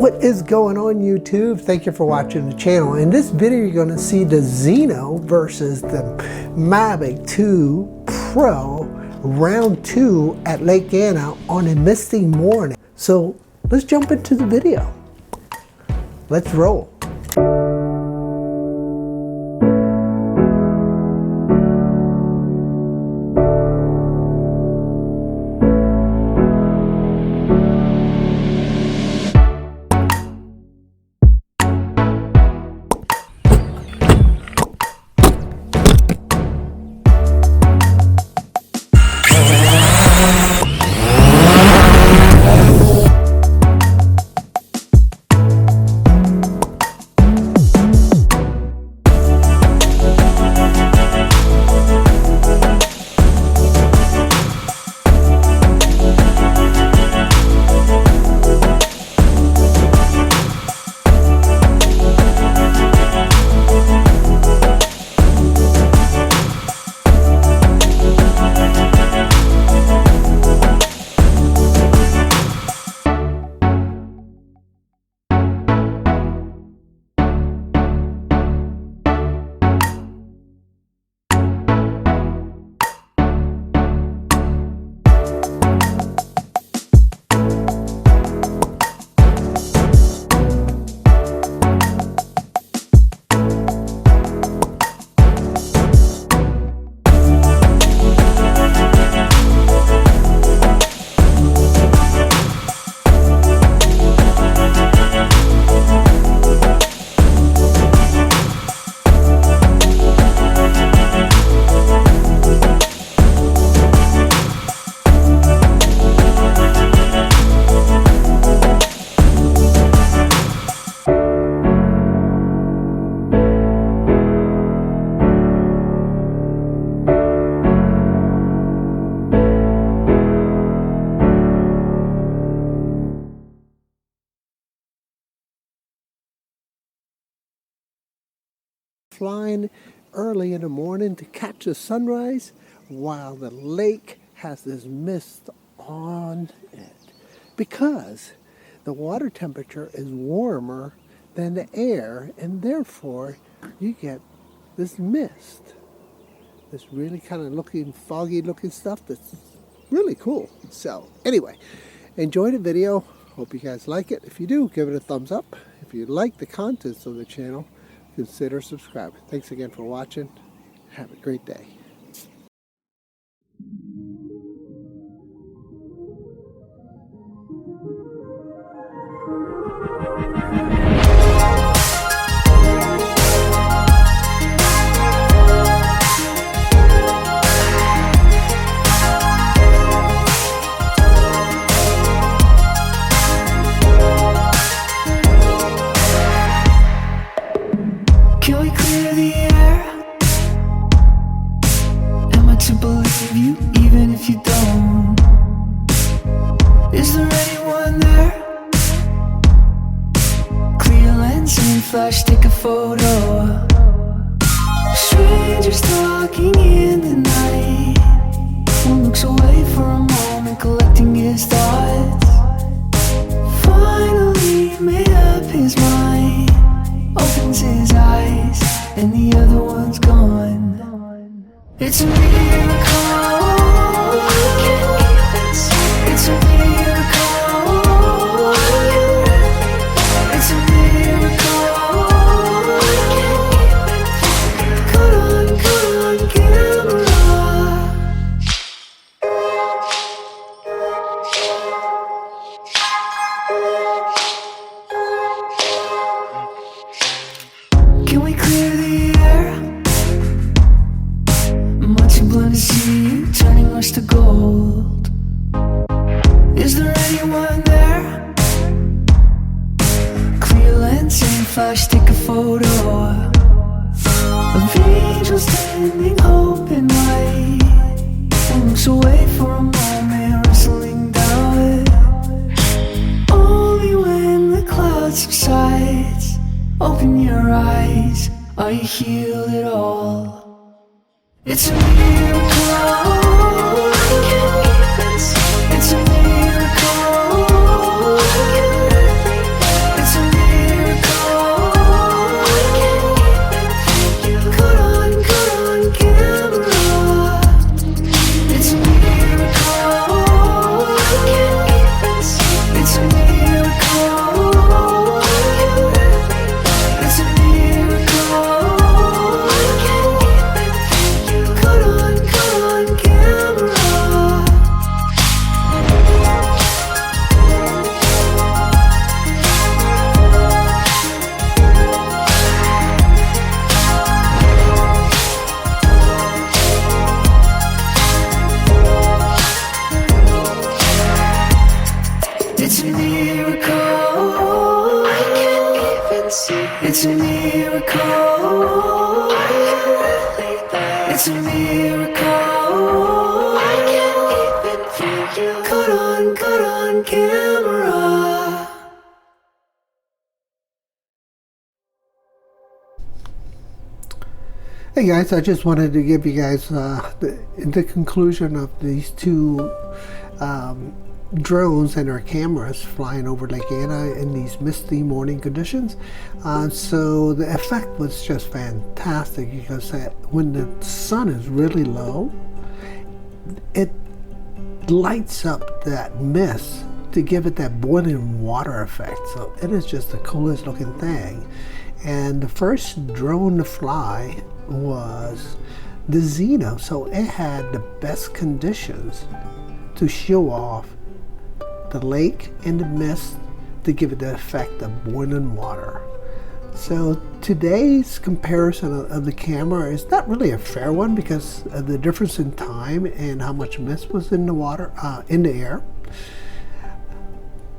What is going on, YouTube? Thank you for watching the channel. In this video, you're going to see the Zino versus the Mavic2Pro round 2 at Lake Anna on a misty morning. So let's jump into the video. Let's roll. Flying early in the morning to catch the sunrise while the lake has this mist on it, because the water temperature is warmer than the air, and therefore you get this mist, this really kind of foggy looking stuff that's really cool. So anyway, enjoy the video. Hope you guys like it. If you do, give it a thumbs up. If you like the contents of the channel, consider subscribing. Thanks again for watching. Have a great day. Can we clear the air? Am I to believe you even if you don't? Is there anyone there? Clear lens and flash, take a photo. Strangers talking in the night. One looks away for a moment, collecting his thoughts. Finally made up his mind, opens his eyes, and the other one's gone. It's a miracle. It's a miracle. It's a miracle. Caught on camera. Can we clear the air? Much too blind to see you turning rust to gold. Is there anyone there? Clear lens and flash, take a photo of angels standing open wide. One looks away for a moment, wrestling down. Only when the cloud subsides, open your eyes. Are you healed at all? It's a miracle. It's a miracle. It's a miracle. It's a miracle. I can't even feel you. Caught on camera. Hey guys, I just wanted to give you guys the conclusion of these two drones and our cameras flying over Lake Anna in these misty morning conditions. So the effect was just fantastic because when the sun is really low, it lights up that mist to give it that boiling water effect. So it is just the coolest looking thing. And the first drone to fly was the Zino, so it had the best conditions to show off the lake and the mist to give it the effect of boiling water. So today's comparison of the camera is not really a fair one because of the difference in time and how much mist was in the water, in the air.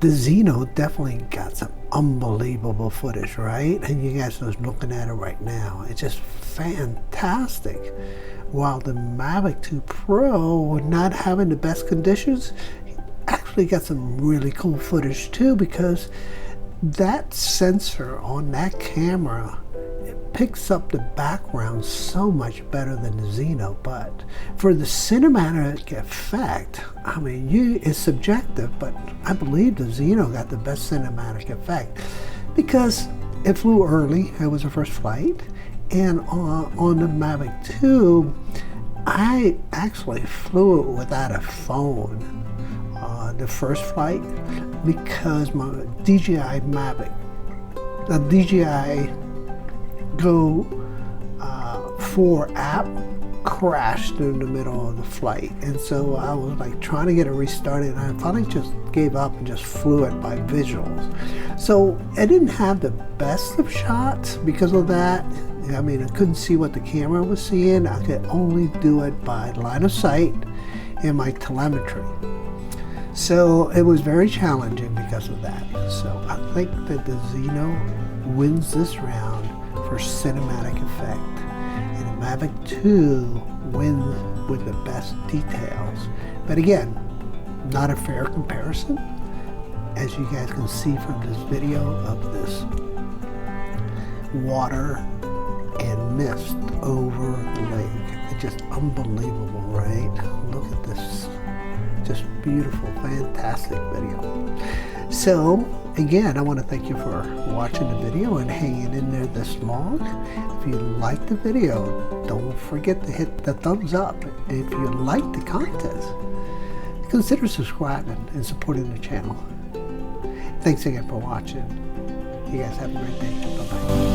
The Zino definitely got some unbelievable footage, right? And you guys are looking at it right now. It's just fantastic. While the Mavic2Pro, not having the best conditions, actually got some really cool footage too, because that sensor on that camera, it picks up the background so much better than the Zino. But for the cinematic effect, I mean, it's subjective, but I believe the Zino got the best cinematic effect because it flew early. It was the first flight, and on the Mavic 2, I actually flew it without a phone the first flight because my DJI Mavic, the DJI Go 4 app crashed in the middle of the flight, and so I was like trying to get it restarted, and I finally just gave up and just flew it by visuals. So I didn't have the best of shots because of that. I mean, I couldn't see what the camera was seeing. I could only do it by line of sight and my telemetry. So it was very challenging because of that. So I think that the Zino wins this round for cinematic effect, and the Mavic 2 wins with the best details. But again, not a fair comparison, as you guys can see from this video of this water and mist over the lake. It's just unbelievable, right? Look at this. Just beautiful, fantastic video. So again, I want to thank you for watching the video and hanging in there this long. If you liked the video, don't forget to hit the thumbs up. If you like the content, consider subscribing and supporting the channel. Thanks again for watching. You guys have a great day. Bye-bye.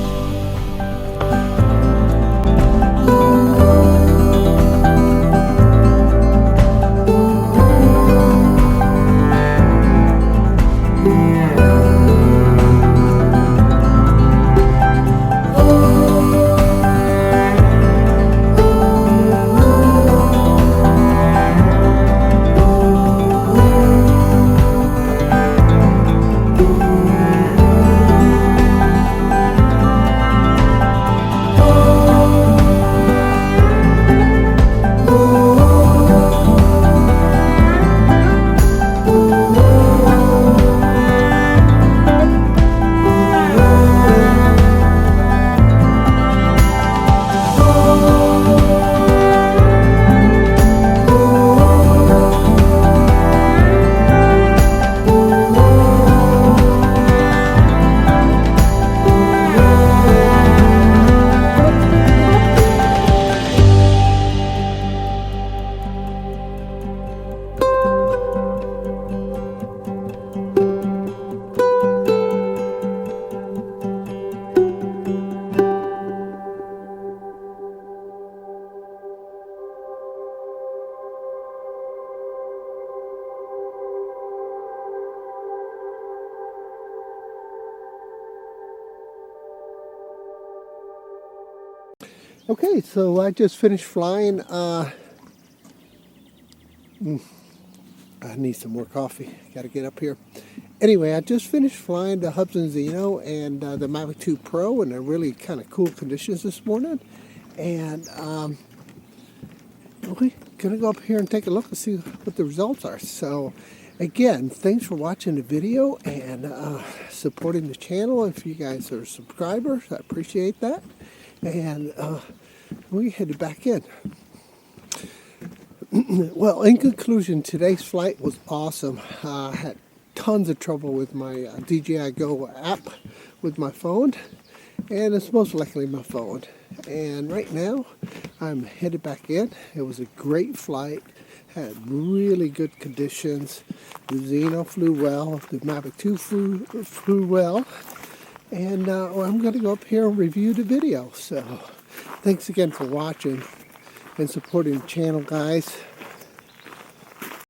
Okay, so I just finished flying. I need some more coffee. Got to get up here. Anyway, I just finished flying the Hubsan Zino and the Mavic2Pro in a really kind of cool conditions this morning. And we're going to go up here and take a look and see what the results are. So, again, thanks for watching the video and supporting the channel. If you guys are subscribers, I appreciate that. And we headed back in. Well, in conclusion, today's flight was awesome. I had tons of trouble with my DJI Go app with my phone, and it's most likely my phone. And right now, I'm headed back in. It was a great flight, had really good conditions. The Zino flew well, the Mavic 2 flew well, and I'm going to go up here and review the video. So, thanks again for watching and supporting the channel, guys.